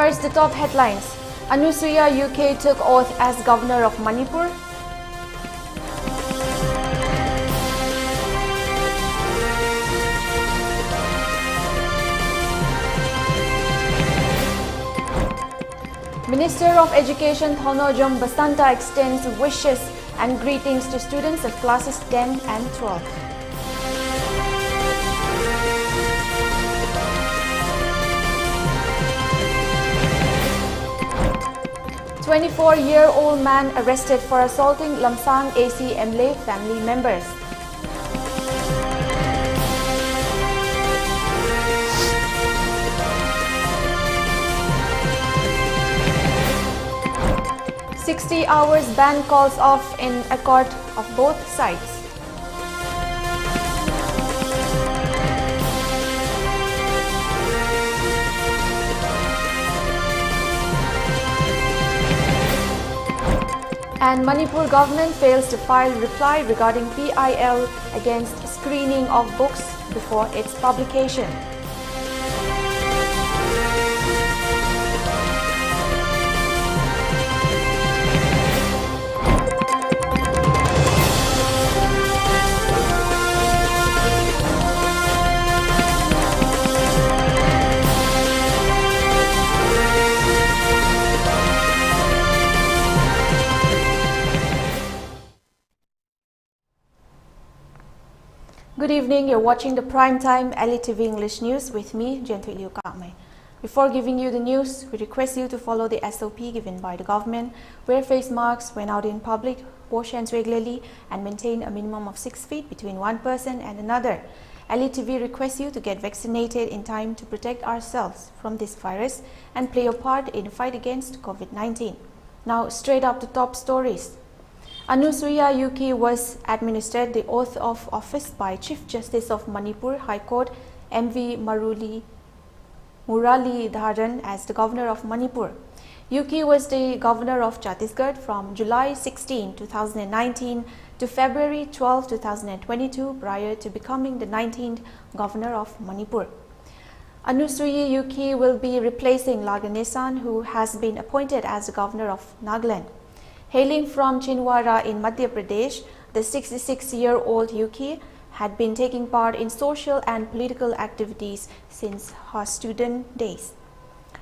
First, the top headlines. Anusuya UK took oath as Governor of Manipur. Minister of Education Thonojom Basanta extends wishes and greetings to students of classes 10 and 12. A 24-year-old man arrested for assaulting Lamsang AC Emle family members. "60 hours ban calls off in accord of both sides." And Manipur government fails to file reply regarding PIL against screening of books before its publication. Good evening, you're watching the primetime ELITETV English News with me, Jianthuiliu Kahmei. Before giving you the news, we request you to follow the SOP given by the government, wear face masks when out in public, wash hands regularly, and maintain a minimum of 6 feet between one person and another. ELITETV requests you to get vaccinated in time to protect ourselves from this virus and play your part in the fight against COVID-19. Now, straight up to top stories. Anusuya UK was administered the oath of office by Chief Justice of Manipur High Court M.V. Muralidharan as the Governor of Manipur. UK was the Governor of Chhattisgarh from July 16, 2019 to February 12, 2022 prior to becoming the 19th Governor of Manipur. Anusuya UK will be replacing Laganesan, who has been appointed as the Governor of Nagaland. Hailing from Chhindwara in Madhya Pradesh, the 66-year-old UK had been taking part in social and political activities since her student days.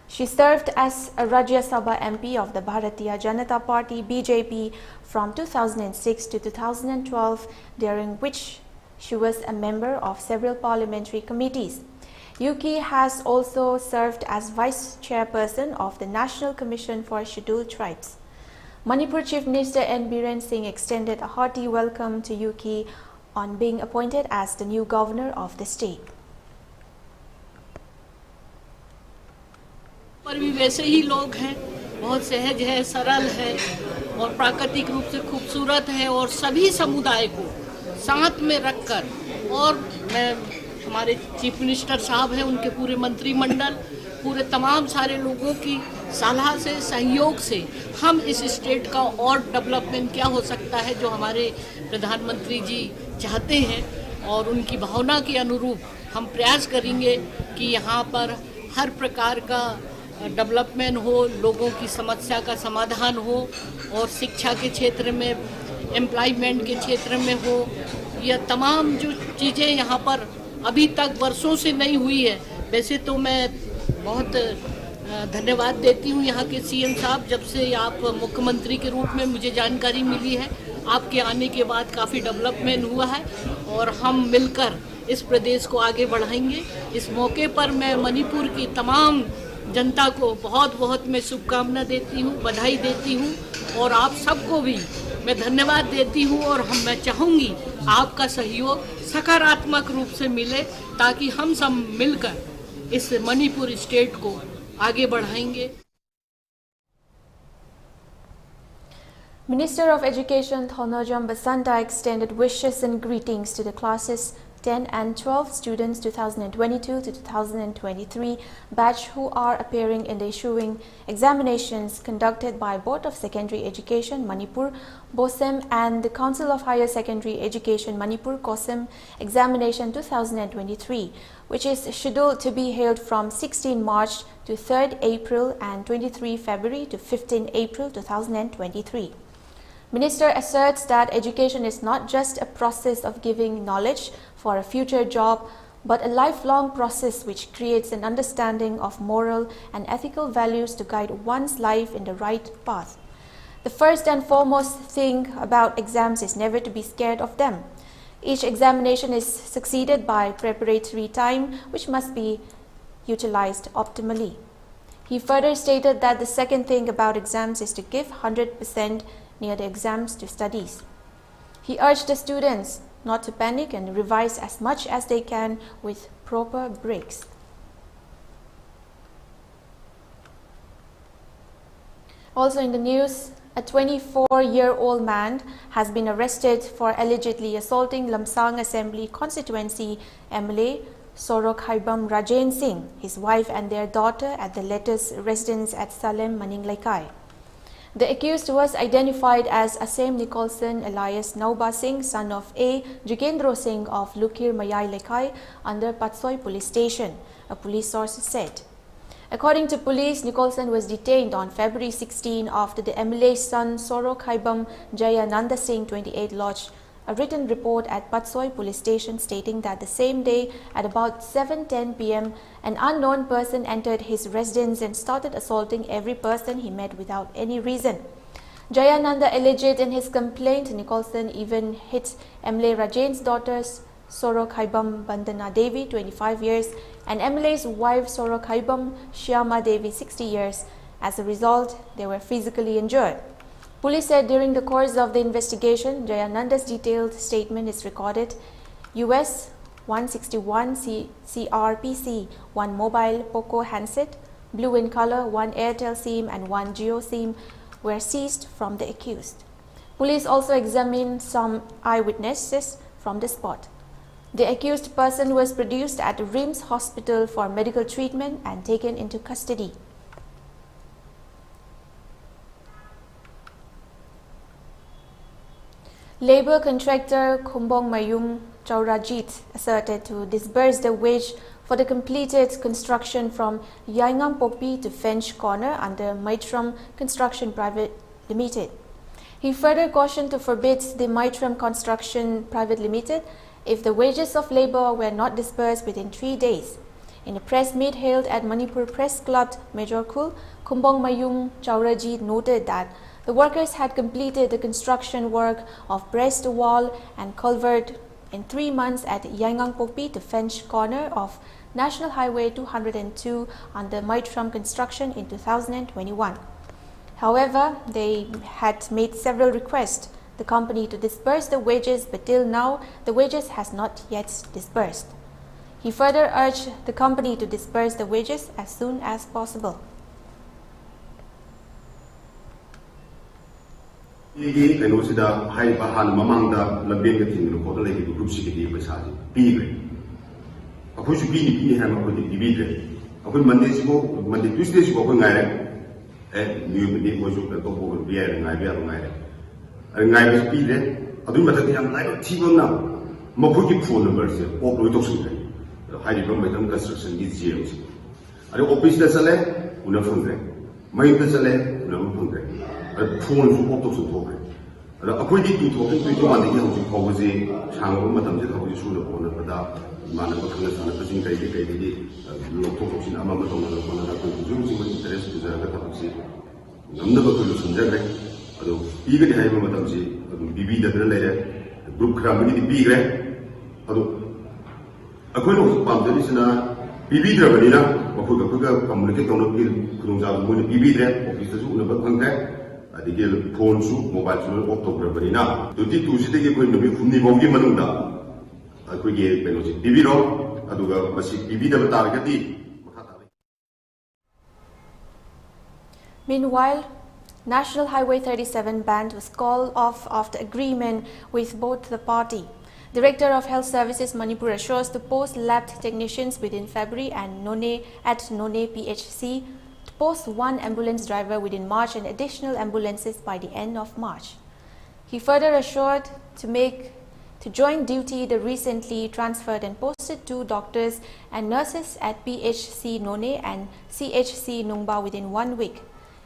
She served as a Rajya Sabha MP of the Bharatiya Janata Party (BJP) from 2006 to 2012, during which she was a member of several parliamentary committees. UK has also served as Vice Chairperson of the National Commission for Scheduled Tribes. Manipur Chief Minister N. Biren Singh extended a hearty welcome to UK on being appointed as the new governor of the state. पर भी वैसे ही लोग हैं, बहुत सहज है, सरल है और प्राकृतिक रूप से खूबसूरत है और सभी समुदाय को साथ में रखकर, और मैं हमारे चीफ मिनिस्टर साहब हैं, उनके पूरे मंत्रिमंडल, पूरे तमाम सारे लोगों की सलाह से, सहयोग से हम इस स्टेट का और डेवलपमेंट क्या हो सकता है जो हमारे प्रधानमंत्री जी चाहते हैं, और उनकी भावना के अनुरूप हम प्रयास करेंगे कि यहाँ पर हर प्रकार का डेवलपमेंट हो, लोगों की समस्या का समाधान हो, और शिक्षा के क्षेत्र में, एम्प्लॉयमेंट के क्षेत्र में हो, यह तमाम जो चीज़ें यहाँ पर अभी तक वर्षों से नहीं हुई है। वैसे तो मैं बहुत धन्यवाद देती हूँ यहाँ के सीएम साहब, जब से आप मुख्यमंत्री के रूप में मुझे जानकारी मिली है, आपके आने के बाद काफ़ी डेवलपमेंट हुआ है और हम मिलकर इस प्रदेश को आगे बढ़ाएंगे। इस मौके पर मैं मणिपुर की तमाम जनता को बहुत बहुत मैं शुभकामना देती हूँ, बधाई देती हूँ, और आप सबको भी मैं धन्यवाद देती हूँ। और मैं चाहूँगी आपका सहयोग सकारात्मक रूप से मिले, ताकि हम सब मिलकर इस मणिपुर स्टेट को आगे बढ़ाएंगे। Minister of Education Thonojom Basanta extended wishes and greetings to the classes 10 and 12 students 2022 to 2023 batch who are appearing in the issuing examinations conducted by Board of Secondary Education Manipur BOSEM and the Council of Higher Secondary Education Manipur COSEM examination 2023, which is scheduled to be held from 16 March to 3rd April and 23 February to 15 April 2023. Minister asserts that education is not just a process of giving knowledge for a future job, but a lifelong process which creates an understanding of moral and ethical values to guide one's life in the right path. The first and foremost thing about exams is never to be scared of them. Each examination is succeeded by preparatory time, which must be utilized optimally. He further stated that the second thing about exams is to give 100% near the exams to studies. He urged the students not to panic and revise as much as they can with proper breaks. Also in the news, a 24-year-old man has been arrested for allegedly assaulting Lamsang Assembly Constituency MLA Sorok Haibam Rajen Singh, his wife and their daughter at the latter's residence at Salem, Maninglaikai. The accused was identified as Asem Nicholson alias Nauba Singh, son of A. Jukendro Singh of Lukir Mayai Lekai under Patsoi Police Station, a police source said. According to police, Nicholson was detained on February 16 after the MLA's son Sorok Haibam Jayananda Singh, 28, lodged a written report at Patsoi Police Station stating that the same day at about 7:10 p.m. an unknown person entered his residence and started assaulting every person he met without any reason. Jayananda alleged in his complaint Nicholson even hit MLA Rajen's daughters Sorok Haibam Bandana Devi, 25 years, and MLA's wife Sorok Haibam Shyama Devi, 60 years. As a result, they were physically injured. Police said during the course of the investigation, Jayananda's detailed statement is recorded. US 161 CRPC, 1 mobile Poco handset, blue in color, 1 Airtel SIM and 1 Geo SIM were seized from the accused. Police also examined some eyewitnesses from the spot. The accused person was produced at RIMS Hospital for medical treatment and taken into custody. Labour contractor Khumbong Mayum Chaurajit asserted to disburse the wage for the completed construction from Yaingam Pokpi to Fench Corner under Maitram Construction Private Limited. He further cautioned to forbid the Maitram Construction Private Limited if the wages of labour were not disbursed within 3 days. In a press meet held at Manipur Press Club, Major Khul, Khumbong Mayum Chaurajit noted that the workers had completed the construction work of breast wall and culvert in 3 months at Yaingang Pokpi to Fench Corner of National Highway 202 under Maitram Construction in 2021. However, they had made several requests the company to disburse the wages, but till now the wages has not yet disbursed. He further urged the company to disburse the wages as soon as possible. 이 그노시다 하이바한 마망다 람벤 같은 거 거들 얘기 그룹식이 배사지 비그레 아버지 비니 하면 거기 비비드레 아버지 만데시고 만데 투스데시고 거 나이레 에 뉴비니 고조가 또 보고 비에르 나이베르 나이레 나이베 비드레 아두 마다 그냥 나이로 티고나 뭐 거기 푸는 거지 오브로 독수데 하이리 롬 메탄 컨스트럭션 이지에오지 아니 오피스에 살래 우나 푼데 마이트 살래 우나 푼데 푸는 수 없도록 도배. 아코이디 두토는 또 만들기 하고 거기지 장으로 마담지 하고 수를 보는 거다. 많은 거 그래서 그진 가이디 로토톡신 아마마 동안을 보는 거 중심을 인터레스 주자가 답지. 남는 거 그걸 선자래. 아도 이거리 하이면 마담지 비비다들 내래. 그룹 크라브니 비그래. 아도 아코이로 밤들이시나 비비드라버리나 그가 커뮤니케이트 하는 그 동작을 뭐는 비비드래. 오피스에서 오는 거 컨택 아디게 폰수 모바일 폰을 옵토브라버리나 도티 두시되게 그 놈이 군니 보기 만든다. 그게 베노지 비비로 아두가 마시 비비다를 따르겠디. Meanwhile, National Highway 37 ban was called off after agreement with both the party. Director of Health Services Manipur assures to post lab technicians within February and at None PHC, to post 1 ambulance driver within March and additional ambulances by the end of March. He further assured to join duty the recently transferred and posted 2 doctors and nurses at PHC None and CHC Nungba within 1 week.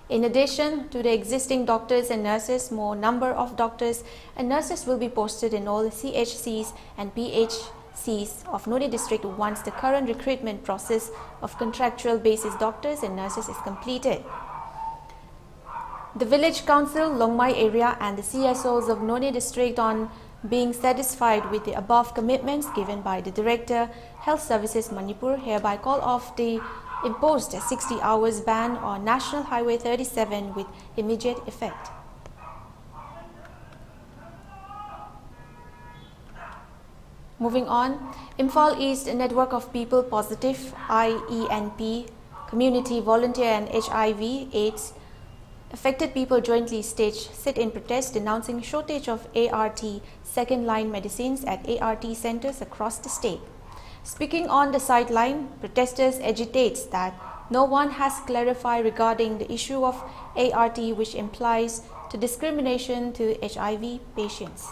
In addition to the existing doctors and nurses, more number of doctors and nurses will be posted in all CHCs and PHCs of None district once the current recruitment process of contractual basis doctors and nurses is completed. The Village Council, Longmai area and the CSOs of None district on being satisfied with the above commitments given by the Director, Health Services Manipur, hereby call off the imposed 60 hours ban on National Highway 37 with immediate effect. Moving on, Imphal East, a network of people positive, IENP, community, volunteer and HIV/AIDS affected people jointly staged sit-in protest denouncing shortage of ART second-line medicines at ART centers across the state. Speaking on the sideline, protesters agitates that no one has clarified regarding the issue of ART, which implies to discrimination to HIV patients.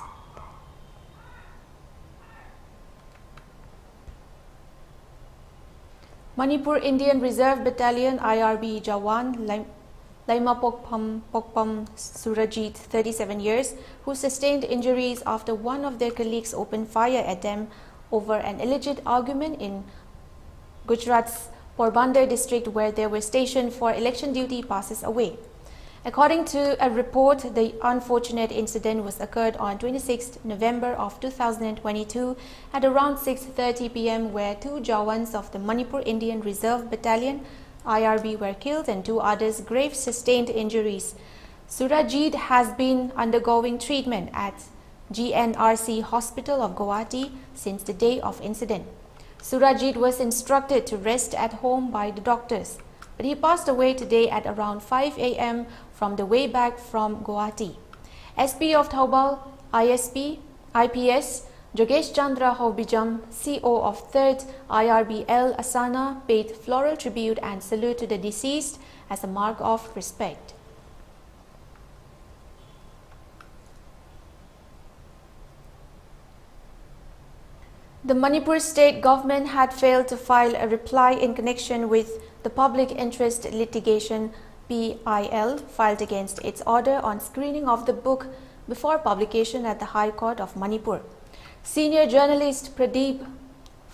Manipur Indian Reserve Battalion IRB Jawan Laima Pokpam Surajit, 37 years, who sustained injuries after one of their colleagues opened fire at them over an alleged argument in Gujarat's Porbandar district where they were stationed for election duty passes away. According to a report, the unfortunate incident was occurred on 26 November of 2022 at around 6:30 p.m. where 2 Jawans of the Manipur Indian Reserve Battalion IRB were killed and 2 others grave sustained injuries. Surajit has been undergoing treatment at GNRC Hospital of Guwahati since the day of incident. Surajit was instructed to rest at home by the doctors, but he passed away today at around 5 a.m. from the way back from Guwahati. SP of Thaubal, IPS, Jogesh Chandra Hobijam, CO of 3rd IRBL Asana, paid floral tribute and salute to the deceased as a mark of respect. The Manipur state government had failed to file a reply in connection with the public interest litigation PIL filed against its order on screening of the book before publication at the High Court of Manipur. Senior journalist Pradeep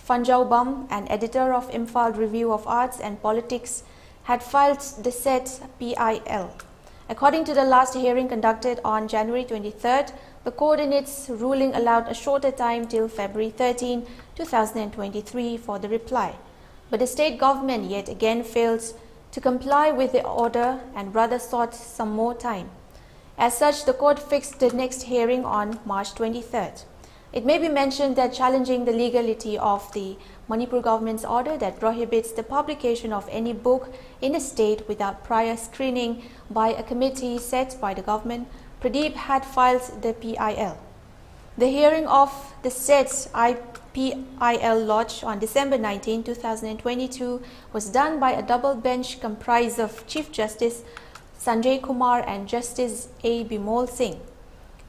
Fanjaubam, an editor of Imphal Review of Arts and Politics, had filed the said PIL. According to the last hearing conducted on January 23rd, the court in its ruling allowed a shorter time till February 13, 2023 for the reply. But the state government yet again fails to comply with the order and rather sought some more time. As such, the court fixed the next hearing on March 23rd. It may be mentioned that challenging the legality of the Manipur government's order that prohibits the publication of any book in a state without prior screening by a committee set by the government, Pradeep had filed the PIL. The hearing of the said PIL lodged on December 19, 2022 was done by a double bench comprised of Chief Justice Sanjay Kumar and Justice A. Bimol Singh.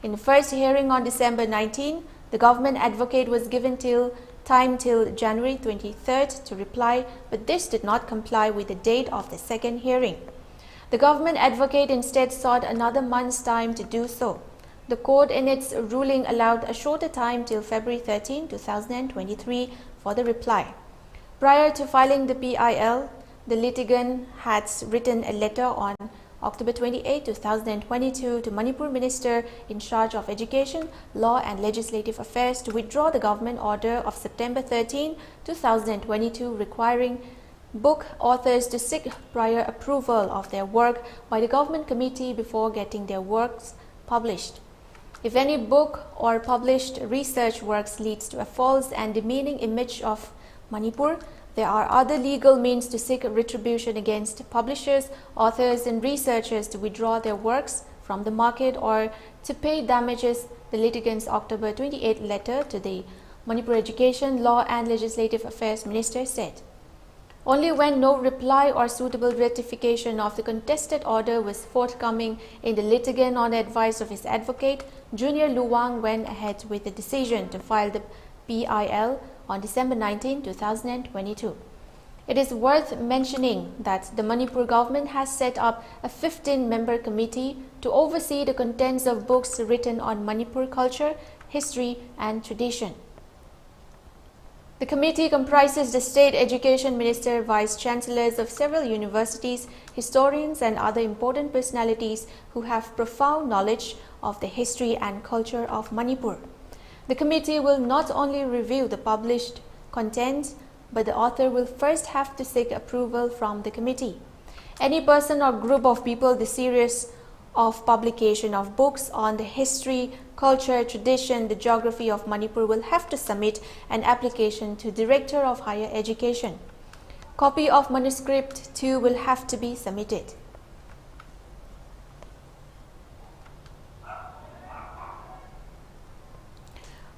In the first hearing on December 19, the government advocate was given time till January 23rd to reply, but this did not comply with the date of the second hearing. The government advocate instead sought another month's time to do so. The court in its ruling allowed a shorter time till February 13, 2023 for the reply. Prior to filing the PIL, the litigant had written a letter on October 28, 2022 to Manipur Minister in charge of Education, Law and Legislative Affairs to withdraw the government order of September 13, 2022 requiring book authors to seek prior approval of their work by the government committee before getting their works published. If any book or published research works leads to a false and demeaning image of Manipur, there are other legal means to seek retribution against publishers, authors and researchers to withdraw their works from the market or to pay damages the litigants' October 28 letter to the Manipur Education, Law and Legislative Affairs Minister said. Only when no reply or suitable rectification of the contested order was forthcoming in the litigant on the advice of his advocate, Junior Luwang went ahead with the decision to file the PIL on December 19, 2022. It is worth mentioning that the Manipur government has set up a 15-member committee to oversee the contents of books written on Manipur culture, history and tradition. The committee comprises the State Education Minister, Vice-Chancellors of several universities, historians and other important personalities who have profound knowledge of the history and culture of Manipur. The committee will not only review the published content, but the author will first have to seek approval from the committee. Any person or group of people desirous of publication of books on the history, culture, tradition, the geography of Manipur will have to submit an application to Director of Higher Education. Copy of manuscript too will have to be submitted.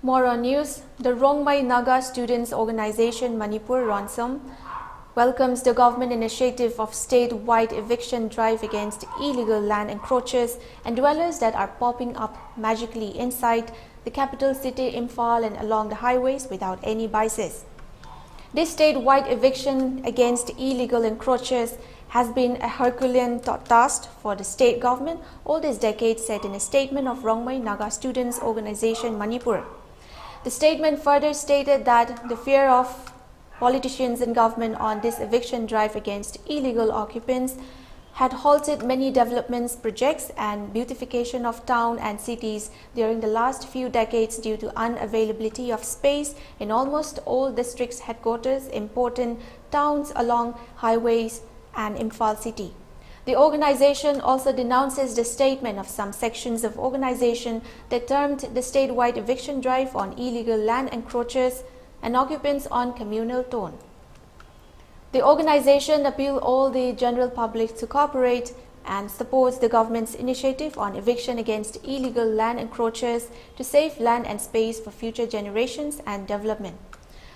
More on news. The Rongmai Naga Students Organization Manipur Ronsum welcomes the government initiative of statewide eviction drive against illegal land encroachers and dwellers that are popping up magically inside the capital city Imphal and along the highways without any basis. This statewide eviction against illegal encroachers has been a Herculean task for the state government all these decades, said in a statement of Rongmai Naga Students Organization Manipur. The statement further stated that the fear of politicians and government on this eviction drive against illegal occupants had halted many development projects and beautification of town and cities during the last few decades due to unavailability of space in almost all districts headquarters, important towns along highways and Imphal city. The organization also denounces the statement of some sections of organization that termed the statewide eviction drive on illegal land encroachers and occupants on communal tone. The organization appealed all the general public to cooperate and supports the government's initiative on eviction against illegal land encroachers to save land and space for future generations and development.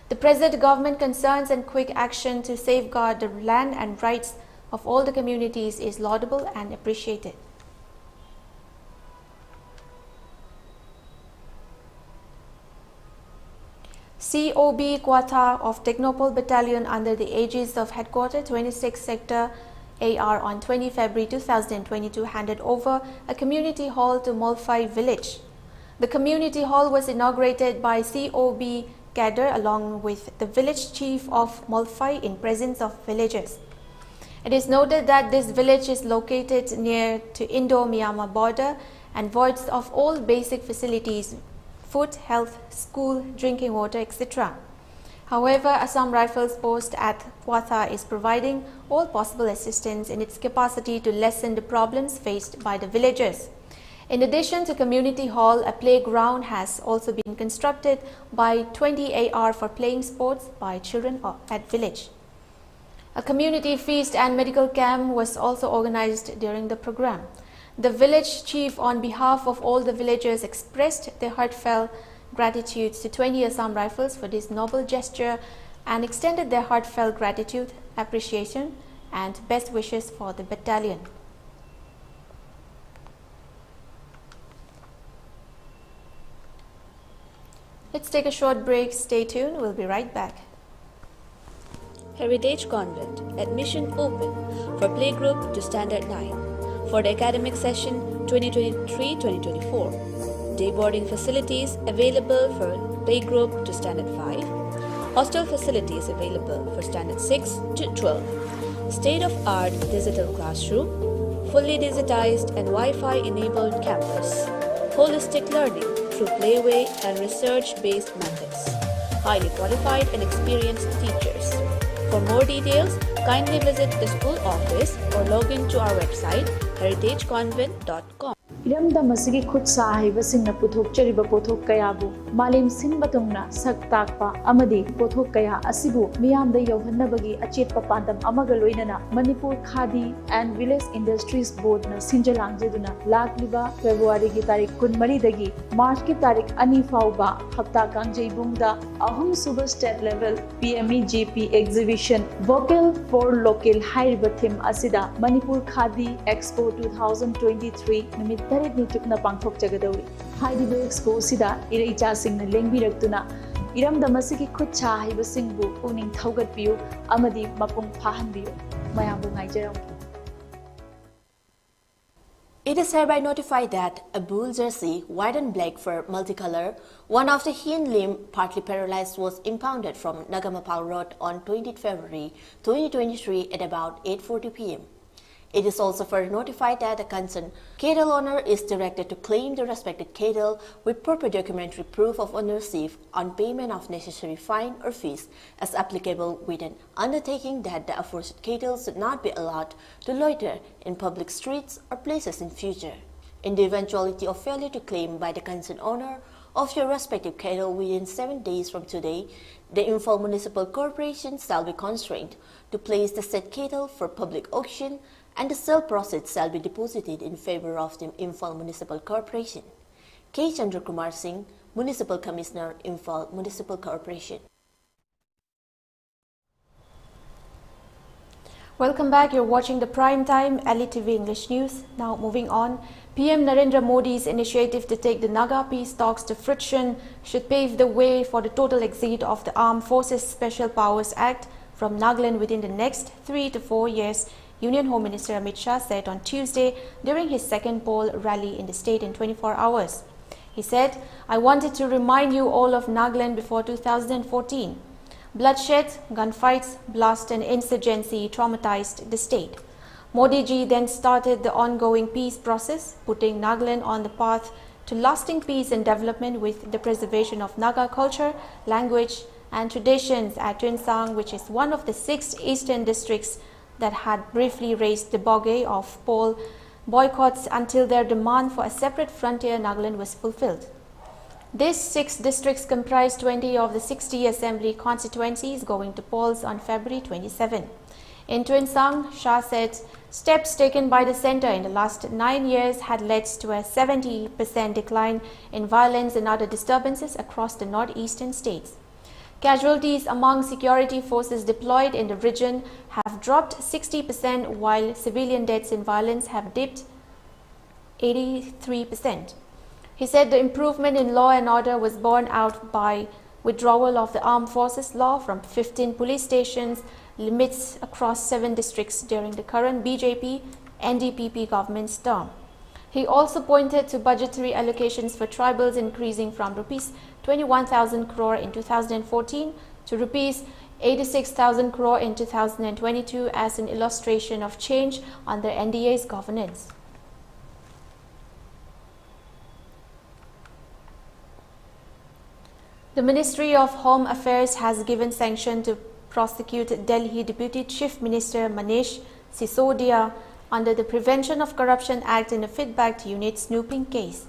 The present government concerns and quick action to safeguard the land and rights of all the communities is laudable and appreciated. COB Quata of Technopole Battalion under the aegis of Headquarters 26 Sector AR on 20 February 2022 handed over a community hall to Molphai village. The community hall was inaugurated by COB cadre along with the village chief of Molphai in presence of villagers. It is noted that this village is located near to Indo-Myanmar border and void of all basic facilities, food, health, school, drinking water, etc. However, Assam Rifles Post at Quatha is providing all possible assistance in its capacity to lessen the problems faced by the villagers. In addition to community hall, a playground has also been constructed by 20 AR for playing sports by children at village. A community feast and medical camp was also organized during the program. The village chief, on behalf of all the villagers, expressed their heartfelt gratitude to 20 Assam Rifles for this noble gesture and extended their heartfelt gratitude, appreciation and best wishes for the battalion. Let's take a short break. Stay tuned. We'll be right back. Heritage Convent. Admission open for playgroup to Standard 9 for the academic session 2023-2024. Day boarding facilities available for playgroup to Standard 5. Hostel facilities available for Standard 6 to 12. State-of-art digital classroom, fully digitized and Wi-Fi enabled campus. Holistic learning through playway and research-based methods. Highly qualified and experienced teachers. For more details, kindly visit the school office or log in to our website heritageconvent.com. इरमदम असगी खुद सा हाइबसिंगना पुथोकचरिबा पोथोक कयाबु मालेम सिनबा तोंगना सक ताकपा अमदी पोथोक कया असिबु मियामदा यौहन्नबगी अचेतपा पांदम अमगा लोइनना Manipur Khadi and village industries board न सिंजलांगजेदुना लाखलिबा फेब्रुआरी की तारीख 13 दगी मार्च की तारीख 2 फाउबा हप्ता कांगजेबुंगदा अहम सुबर state level PME GP exhibition vocal for local हाइरिबा थीम असिदा मणिपुर खादी एक्सपो 2023 निमित तरेत निचुकना पांगथोक जगदौरी हाइरिबा एक्सपो सिदा इरेचा सिंगना लेंबिरक्तुना इरमदम असगी खुद सा हाइबसिंगबु पुनिंग थौगतपियु अमदी मपुंग फाहनबियु मयामबु ngaijaramu. It is hereby notified that a bull jersey, white and black fur multicolor, one of the hind limb partly paralyzed, was impounded from Nagamapal Road on 20 February 2023 at about 8:40 p.m. It is also further notified that the concerned cattle owner is directed to claim the respected cattle with proper documentary proof of ownership on payment of necessary fine or fees as applicable, with an undertaking that the aforesaid cattle should not be allowed to loiter in public streets or places in future. In the eventuality of failure to claim by the concerned owner of your respective cattle within 7 days from today, the informed municipal corporation shall be constrained to place the said cattle for public auction, and the sale proceeds shall be deposited in favor of the Imphal Municipal Corporation. K. Chandra Kumar Singh, Municipal Commissioner, Imphal Municipal Corporation. Welcome back. You're watching the prime time ELITETV English News. Now moving on, PM Narendra Modi's initiative to take the Naga peace talks to fruition should pave the way for the total exit of the Armed Forces Special Powers Act from Nagaland within the next 3 to 4 years, Union Home Minister Amit Shah said on Tuesday during his second poll rally in the state in 24 hours. He said, "I wanted to remind you all of Nagaland before 2014. Bloodshed, gunfights, blast and insurgency traumatized the state." Modi ji then started the ongoing peace process, putting Nagaland on the path to lasting peace and development with the preservation of Naga culture, language and traditions at Tuensang, which is one of the 6 eastern districts that had briefly raised the bogey of poll boycotts until their demand for a separate frontier Nagaland was fulfilled. These 6 districts comprise 20 of the 60 assembly constituencies going to polls on February 27. In Tuensang, Shah said steps taken by the centre in the last 9 years had led to a 70% decline in violence and other disturbances across the northeastern states. Casualties among security forces deployed in the region have dropped 60%, while civilian deaths in violence have dipped 83%. He said the improvement in law and order was borne out by withdrawal of the armed forces law from 15 police stations limits across 7 districts during the current BJP-NDPP government's term. He also pointed to budgetary allocations for tribals increasing from Rs 21,000 crore in 2014 to Rs 86,000 crore in 2022 as an illustration of change under NDA's governance. The Ministry of Home Affairs has given sanction to prosecute Delhi Deputy Chief Minister Manish Sisodia under the Prevention of Corruption Act in a feedback unit snooping case.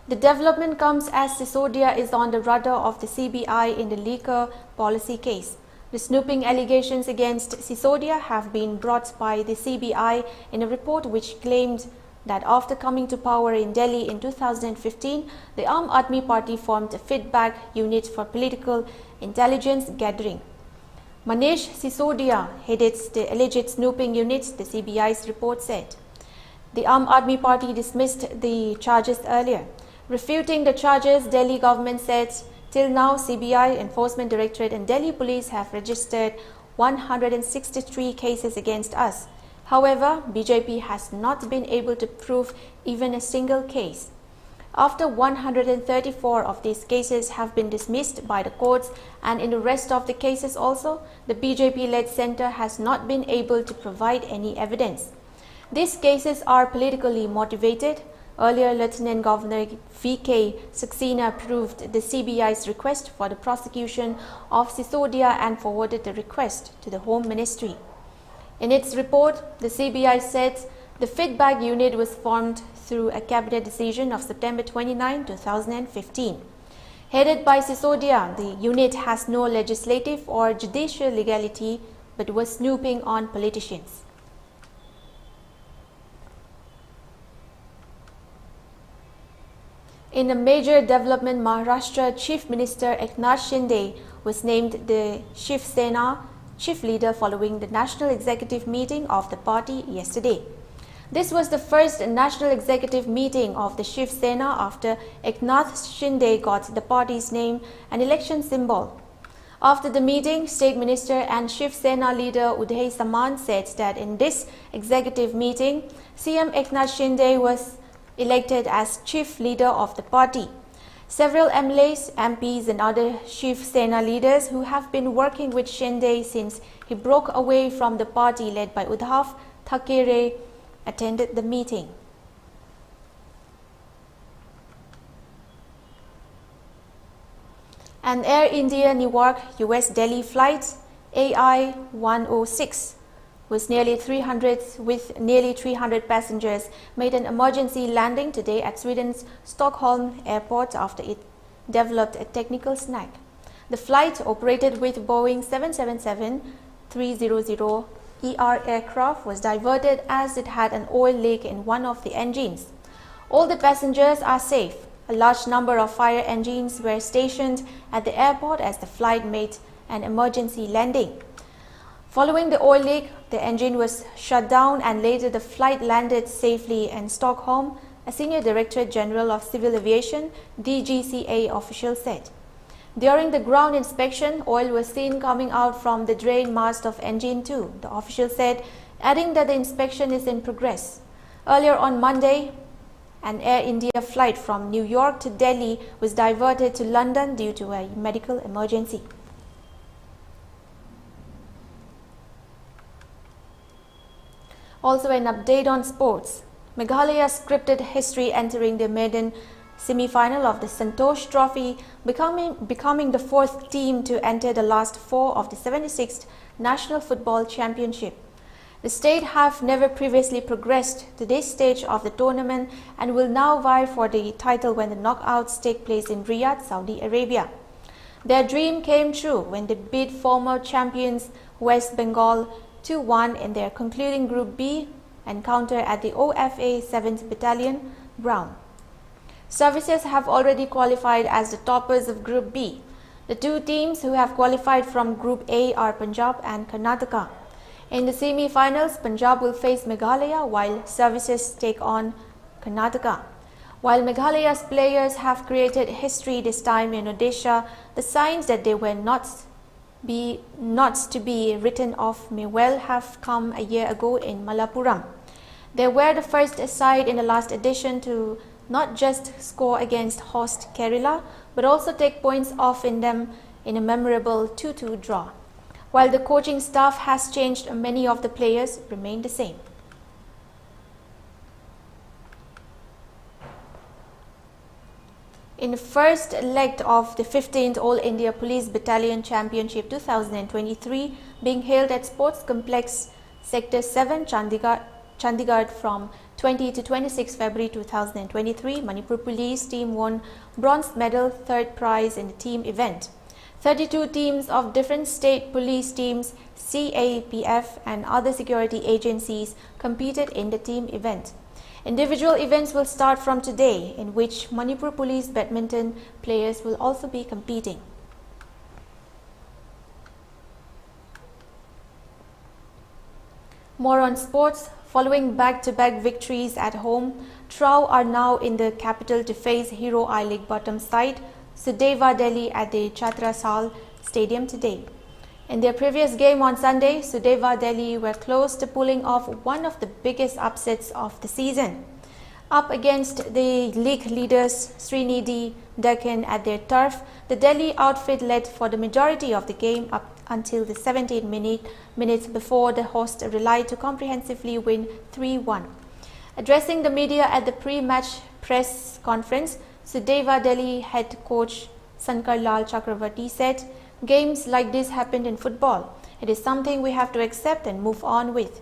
The development comes as Sisodia is on the radar of the CBI in the liquor policy case. The snooping allegations against Sisodia have been brought by the CBI in a report which claimed that after coming to power in Delhi in 2015, the Aam Aadmi Party formed a feedback unit for political intelligence gathering. Manish Sisodia headed the alleged snooping unit, the CBI's report said. The Aam Aadmi Party dismissed the charges earlier. Refuting the charges, Delhi government said, till now CBI, Enforcement Directorate and Delhi Police have registered 163 cases against us. However, BJP has not been able to prove even a single case. After 134 of these cases have been dismissed by the courts, and in the rest of the cases also, the BJP-led centre has not been able to provide any evidence. These cases are politically motivated. Earlier, Lieutenant Governor V.K. Saxena approved the CBI's request for the prosecution of Sisodia and forwarded the request to the Home Ministry. In its report, the CBI said The feedback unit was formed through a cabinet decision of September 29, 2015. Headed by Sisodia, the unit has no legislative or judicial legality but was snooping on politicians. In a major development, Maharashtra Chief Minister Eknath Shinde was named the Shiv Sena chief leader following the national executive meeting of the party yesterday. This was the first national executive meeting of the Shiv Sena after Eknath Shinde got the party's name and election symbol. After the meeting, State Minister and Shiv Sena leader Udhay Saman said that in this executive meeting, CM Eknath Shinde was elected as chief leader of the party. Several MLAs, MPs and other Shiv Sena leaders who have been working with Shinde since he broke away from the party led by Uddhav Thackeray attended the meeting. An Air India Newark US Delhi flight AI-106 with nearly 300 passengers made an emergency landing today at Sweden's Stockholm airport after it developed a technical snag. The flight, operated with Boeing 777-300 ER aircraft, was diverted as it had an oil leak in one of the engines. All the passengers are safe. A large number of fire engines were stationed at the airport as the flight made an emergency landing. Following the oil leak, the engine was shut down and later the flight landed safely in Stockholm, a Senior Director General of Civil Aviation DGCA official said. During the ground inspection, oil was seen coming out from the drain mast of engine 2, the official said, adding that the inspection is in progress. Earlier on Monday, an Air India flight from New York to Delhi was diverted to London due to a medical emergency. Also an update on sports. Meghalaya's scripted history entering the maiden semi-final of the Santosh Trophy, becoming the fourth team to enter the last four of the 76th National Football Championship. The state have never previously progressed to this stage of the tournament and will now vie for the title when the knockouts take place in Riyadh, Saudi Arabia. Their dream came true when they beat former champions West Bengal 2-1 in their concluding Group B encounter at the OFA 7th Battalion, Brown. Services have already qualified as the toppers of Group B. The two teams who have qualified from Group A are Punjab and Karnataka. In the semi-finals, Punjab will face Meghalaya while Services take on Karnataka. While Meghalaya's players have created history this time in Odisha, the signs that they were not to be written off may well have come a year ago in Malappuram. They were the first side in the last edition to not just score against host Kerala, but also take points off in them in a memorable 2-2 draw. While the coaching staff has changed, many of the players remain the same. In the first leg of the 15th All India Police Battalion Championship 2023 being held at Sports Complex Sector 7, Chandigarh from 20 to 26 February 2023, Manipur Police team won bronze medal, third prize in the team event. 32 teams of different state police teams, CAPF and other security agencies competed in the team event. Individual events will start from today, in which Manipur Police badminton players will also be competing. More on sports. Following back-to-back victories at home, Trau are now in the capital to face Hero I-League bottom side Sudeva Delhi at the Chhatrasal Stadium today. In their previous game on Sunday, Sudeva Delhi were close to pulling off one of the biggest upsets of the season. Up against the league leaders Srinidhi Deccan at their turf, the Delhi outfit led for the majority of the game up until the 17th minutes before the host relied to comprehensively win 3-1. Addressing the media at the pre-match press conference, Sudeva Delhi head coach Sankar Lal Chakravarti said, "Games like this happened in football. It is something we have to accept and move on with."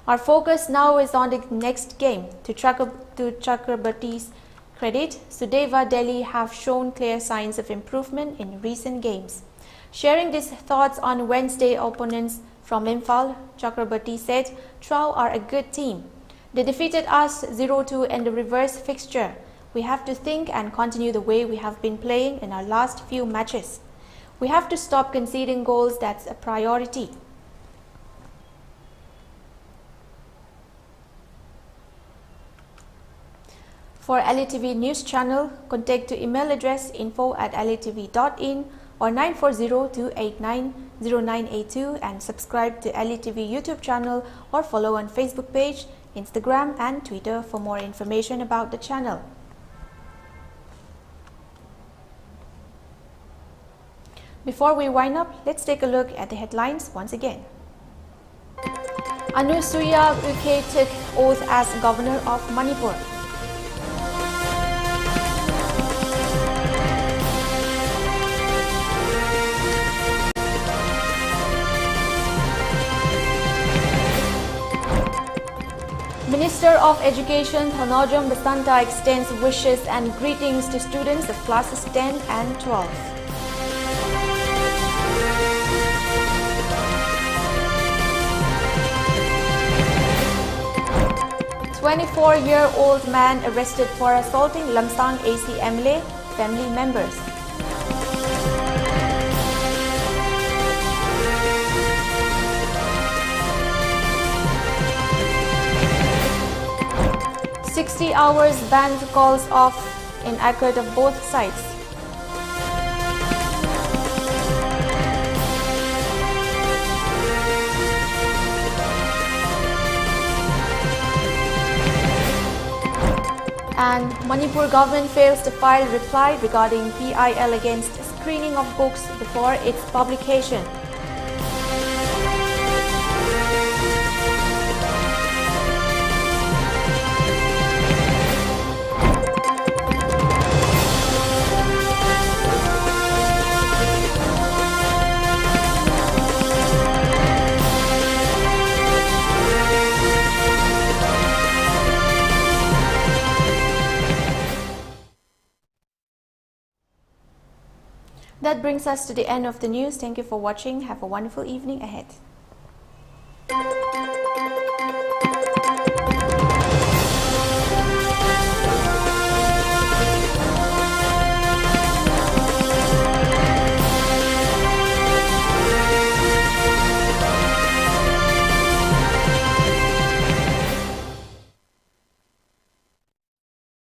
Our focus now is on the next game. To Chakrabarti's credit, Sudeva Delhi have shown clear signs of improvement in recent games. Sharing these thoughts on Wednesday, opponents from Imphal, Chakrabarti said, "Trau are a good team. They defeated us 0-2 in the reverse fixture. We have to think and continue the way we have been playing in our last few matches. We have to stop conceding goals, that's a priority." For ELITETV News Channel, contact to email address info@elitv.in or 940-289-0982 and subscribe to ELITETV YouTube channel or follow on Facebook page, Instagram and Twitter for more information about the channel. Before we wind up, let's take a look at the headlines once again. Anusuya Uke took oath as Governor of Manipur. Minister of Education Honojam Basanta extends wishes and greetings to students of classes 10 and 12. A 24-year-old man arrested for assaulting Lamsang ACMLA family members. "60 hours ban calls off in accord of both sides." And Manipur government fails to file reply regarding PIL against screening of books before its publication. That brings us to the end of the news. Thank you for watching. Have a wonderful evening ahead.